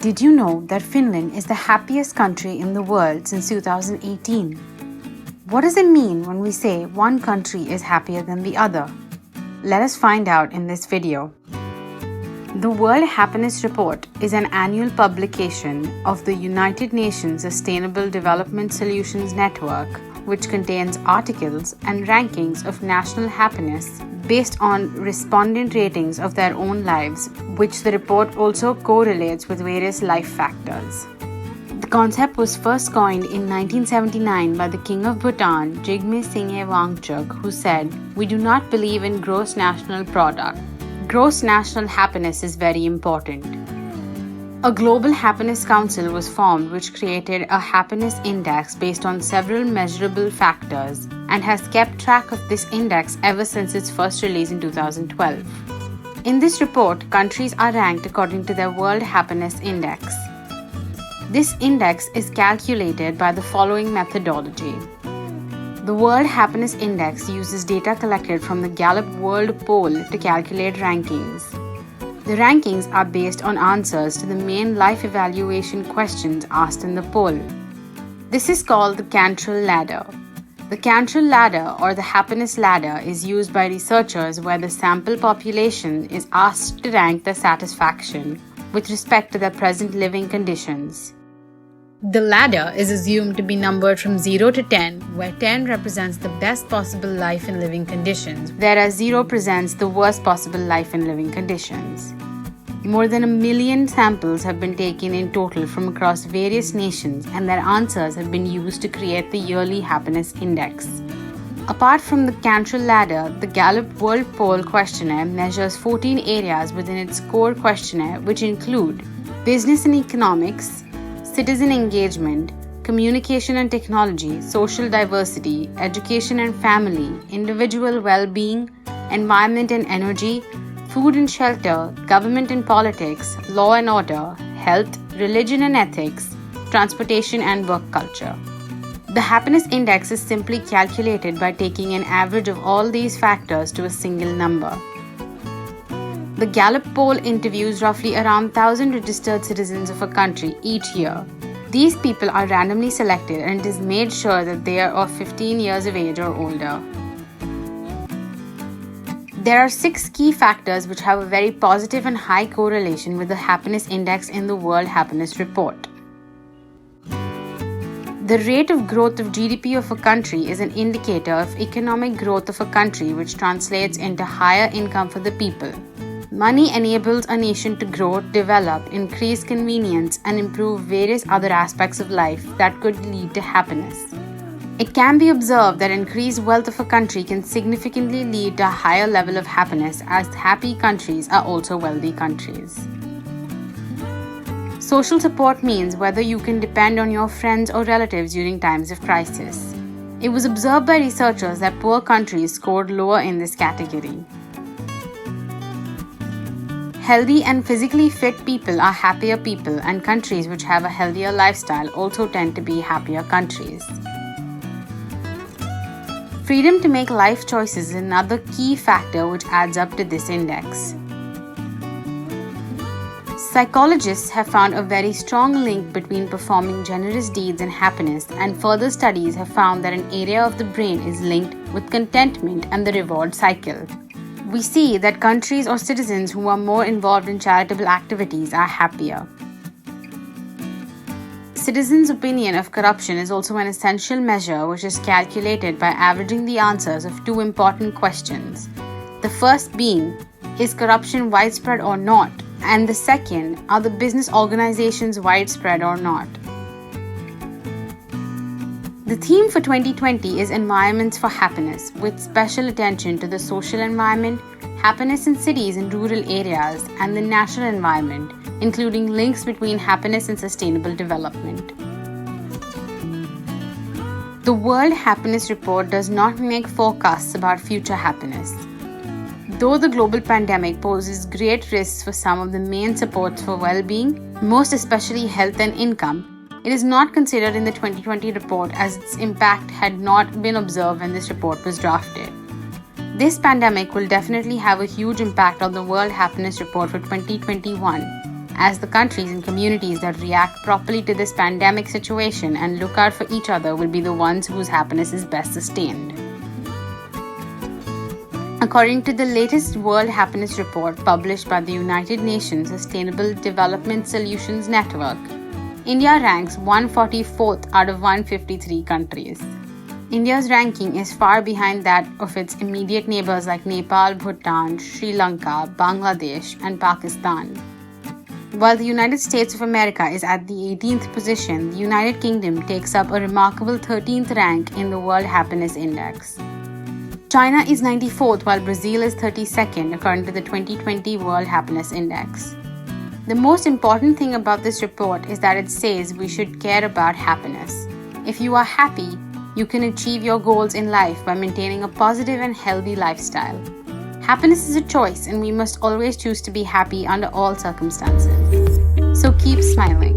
Did you know that Finland is the happiest country in the world since 2018? What does it mean when we say one country is happier than the other? Let us find out in this video. The World Happiness Report is an annual publication of the United Nations Sustainable Development Solutions Network, which contains articles and rankings of national happiness based on respondent ratings of their own lives, which the report also correlates with various life factors. The concept was first coined in 1979 by the King of Bhutan, Jigme Singye Wangchuk, who said, "We do not believe in gross national product. Gross national happiness is very important." A Global Happiness Council was formed, which created a happiness index based on several measurable factors and has kept track of this index ever since its first release in 2012. In this report, countries are ranked according to their World Happiness Index. This index is calculated by the following methodology. The World Happiness Index uses data collected from the Gallup World Poll to calculate rankings. The rankings are based on answers to the main life evaluation questions asked in the poll. This is called the Cantril ladder. The Cantril ladder, or the happiness ladder, is used by researchers where the sample population is asked to rank their satisfaction with respect to their present living conditions. The ladder is assumed to be numbered from 0 to 10, where 10 represents the best possible life and living conditions, whereas 0 presents the worst possible life and living conditions. More than 1 million samples have been taken in total from across various nations, and their answers have been used to create the yearly happiness index. Apart from the Cantril ladder, the Gallup World Poll Questionnaire measures 14 areas within its core questionnaire, which include business and economics, citizen engagement, communication and technology, social diversity, education and family, individual well-being, environment and energy, food and shelter, government and politics, law and order, health, religion and ethics, transportation and work culture. The happiness index is simply calculated by taking an average of all these factors to a single number. The Gallup poll interviews roughly around 1,000 registered citizens of a country each year. These people are randomly selected, and it is made sure that they are of 15 years of age or older. There are 6 key factors which have a very positive and high correlation with the happiness index in the World Happiness Report. The rate of growth of GDP of a country is an indicator of economic growth of a country, which translates into higher income for the people. Money enables a nation to grow, develop, increase convenience, and improve various other aspects of life that could lead to happiness. It can be observed that increased wealth of a country can significantly lead to a higher level of happiness, as happy countries are also wealthy countries. Social support means whether you can depend on your friends or relatives during times of crisis. It was observed by researchers that poor countries scored lower in this category. Healthy and physically fit people are happier people, and countries which have a healthier lifestyle also tend to be happier countries. Freedom to make life choices is another key factor which adds up to this index. Psychologists have found a very strong link between performing generous deeds and happiness, and further studies have found that an area of the brain is linked with contentment and the reward cycle. We see that countries or citizens who are more involved in charitable activities are happier. Citizens' opinion of corruption is also an essential measure which is calculated by averaging the answers of 2 important questions. The first being, is corruption widespread or not? And the second, are the business organizations widespread or not? The theme for 2020 is Environments for Happiness, with special attention to the social environment, happiness in cities and rural areas, and the natural environment, including links between happiness and sustainable development. The World Happiness Report does not make forecasts about future happiness. Though the global pandemic poses great risks for some of the main supports for well-being, most especially health and income, it is not considered in the 2020 report, as its impact had not been observed when this report was drafted. This pandemic will definitely have a huge impact on the World Happiness Report for 2021, as the countries and communities that react properly to this pandemic situation and look out for each other will be the ones whose happiness is best sustained. According to the latest World Happiness Report published by the United Nations Sustainable Development Solutions Network, India ranks 144th out of 153 countries. India's ranking is far behind that of its immediate neighbors like Nepal, Bhutan, Sri Lanka, Bangladesh, and Pakistan. While the United States of America is at the 18th position, the United Kingdom takes up a remarkable 13th rank in the World Happiness Index. China is 94th while Brazil is 32nd according to the 2020 World Happiness Index. The most important thing about this report is that it says we should care about happiness. If you are happy, you can achieve your goals in life by maintaining a positive and healthy lifestyle. Happiness is a choice and we must always choose to be happy under all circumstances. So keep smiling.